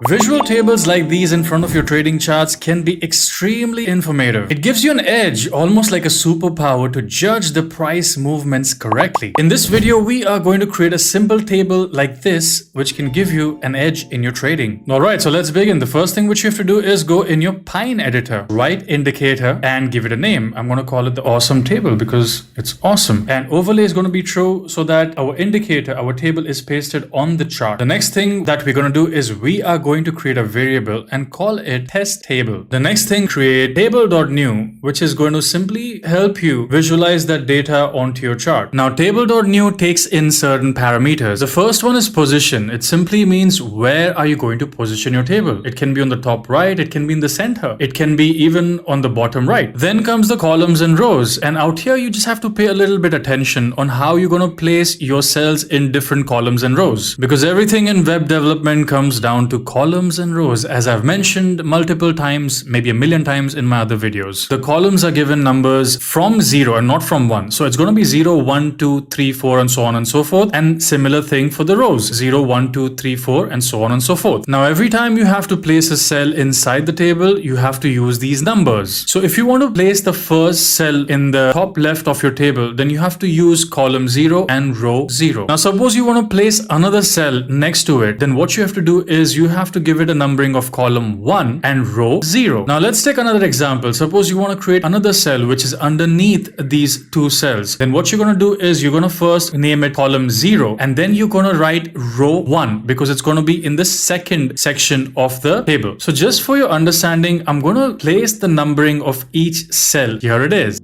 Visual tables like these in front of your trading charts can be extremely informative. It gives you an edge, almost like a superpower, to judge the price movements correctly. In this video, we are going to create a simple table like this, which can give you an edge in your trading. Alright, so let's begin. The first thing which you have to do is go in your Pine editor, write indicator and give it a name. I'm going to call it the awesome table because it's awesome. And overlay is going to be true so that our indicator, our table is pasted on the chart. The next thing that we're going to do is we are going to create a variable and call it test table. The next thing, create table.new, which is going to simply help you visualize that data onto your chart. Now table.new takes in certain parameters. The first one is position. It simply means where are you going to position your table. It can be on the top right, it can be in the center, it can be even on the bottom right. Then comes the columns and rows, and out here you just have to pay a little bit attention on how you're going to place your cells in different columns and rows, because everything in web development comes down to columns and rows, as I've mentioned multiple times, maybe a million times in my other videos. The columns are given numbers from 0 and not from 1, so it's going to be 0, 1, 2, 3, 4 and so on and so forth, and similar thing for the rows, 0, 1, 2, 3, 4 and so on and so forth. Now every time you have to place a cell inside the table, you have to use these numbers. So if you want to place the first cell in the top left of your table, then you have to use column 0 and row 0. Now suppose you want to place another cell next to it, then what you have to do is you have to give it a numbering of column 1 and row 0. Now let's take another example. Suppose you want to create another cell which is underneath these two cells. Then what you're going to do is you're going to first name it column 0 and then you're going to write row 1 because it's going to be in the second section of the table. So just for your understanding, I'm going to place the numbering of each cell. Here it is.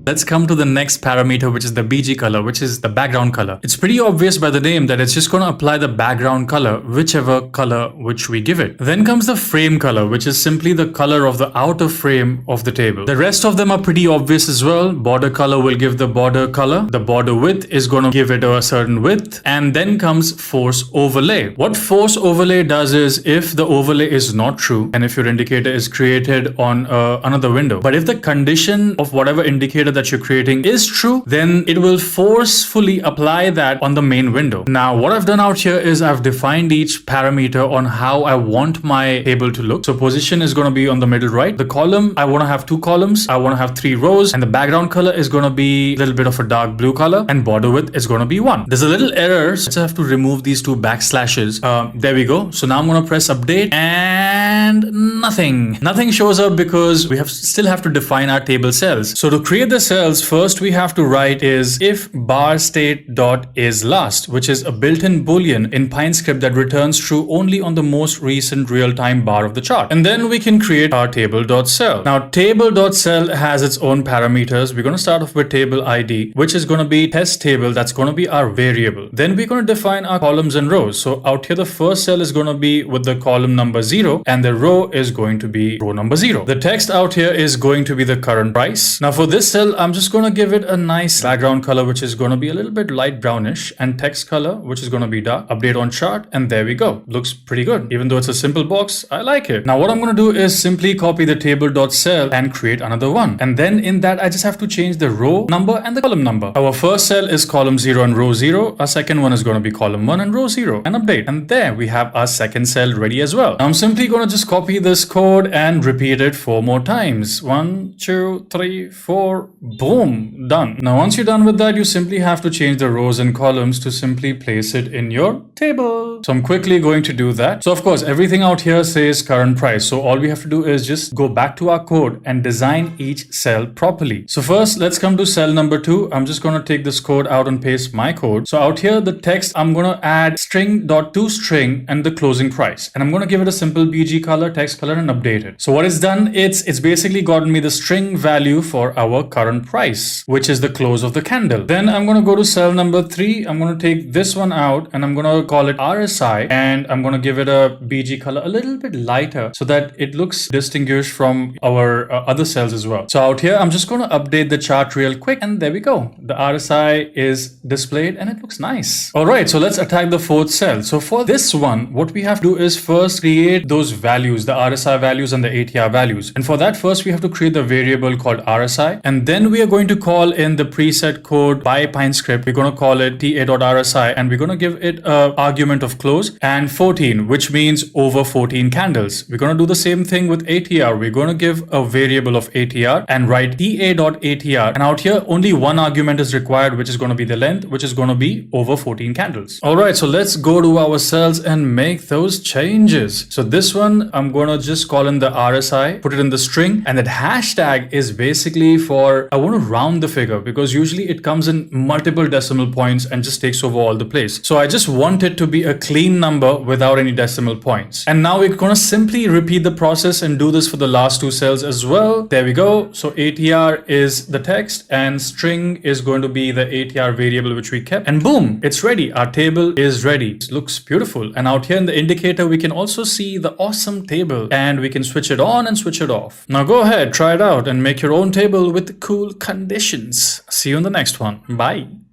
Let's come to the next parameter, which is the BG color, which is the background color. It's pretty obvious by the name that it's just going to apply the background color, whichever color which we give it. Then comes the frame color, which is simply the color of the outer frame of the table. The rest of them are pretty obvious as well. Border color will give the border color. The border width is going to give it a certain width. And then comes force overlay. What force overlay does is if the overlay is not true and if your indicator is created on another window, but if the condition of whatever indicator that you're creating is true, then it will forcefully apply that on the main window. Now what I've done out here is I've defined each parameter on how I want my table to look. So position is going to be on the middle right. The column, I want to have 2 columns. I want to have 3 rows, and the background color is going to be a little bit of a dark blue color, and border width is going to be 1. There's a little error, so I have to remove these 2 backslashes. There we go. So now I'm going to press update and nothing shows up because we still have to define our table cells. So to create the cells, first we have to write is if bar state dot is last, which is a built-in boolean in Pine script that returns true only on the most recent real-time bar of the chart. And then we can create our table.cell. Now table.cell has its own parameters. We're going to start off with table ID, which is going to be test table. That's going to be our variable. Then we're going to define our columns and rows. So out here the first cell is going to be with the column number 0 and the row is going to be row number 0. The text out here is going to be the current price. Now for this cell, I'm just going to give it a nice background color, which is going to be a little bit light brownish, and text color, which is going to be dark. Update on chart, and there we go. Looks pretty good. Even though it's a simple box, I like it. Now what I'm going to do is simply copy the table.cell and create another one. And then in that, I just have to change the row number and the column number. Our first cell is column 0 and row 0. Our second one is going to be column 1 and row 0, and update. And there we have our second cell ready as well. Now I'm simply going to just copy this code and repeat it 4 more times. 1, 2, 3, 4, boom, done. Now once you're done with that, you simply have to change the rows and columns to simply place it in your table. So I'm quickly going to do that. So of course, everything out here says current price. So all we have to do is just go back to our code and design each cell properly. So first, let's come to cell number 2. I'm just going to take this code out and paste my code. So out here, the text, I'm going to add string.toString and the closing price. And I'm going to give it a simple BG color, text color, and update it. So what it's done, it's basically gotten me the string value for our current price, which is the close of the candle. Then I'm going to go to cell number 3. I'm going to take this one out and I'm going to call it RSI, and I'm going to give it a BG color a little bit lighter so that it looks distinguished from our other cells as well. So out here, I'm just going to update the chart real quick, and there we go. The RSI is displayed and it looks nice. All right, so let's attack the 4th cell. So for this one, what we have to do is first create those values, the RSI values and the ATR values. And for that, first we have to create the variable called RSI, and then Then we are going to call in the preset code by Pine script. We're going to call it ta.rsi, and we're going to give it an argument of close and 14, which means over 14 candles. We're going to do the same thing with ATR. We're going to give a variable of ATR and write ta.atr. And out here, only one argument is required, which is going to be the length, which is going to be over 14 candles. All right, so let's go to our cells and make those changes. So this one, I'm going to just call in the RSI, put it in the string, and that hashtag is basically for, I want to round the figure because usually it comes in multiple decimal points and just takes over all the place. So I just want it to be a clean number without any decimal points. And now we're going to simply repeat the process and do this for the last two cells as well. There we go. So ATR is the text and string is going to be the ATR variable which we kept, and boom, it's ready. Our table is ready. It looks beautiful. And out here in the indicator, we can also see the awesome table, and we can switch it on and switch it off. Now go ahead, try it out and make your own table with cool conditions. See you in the next one. Bye.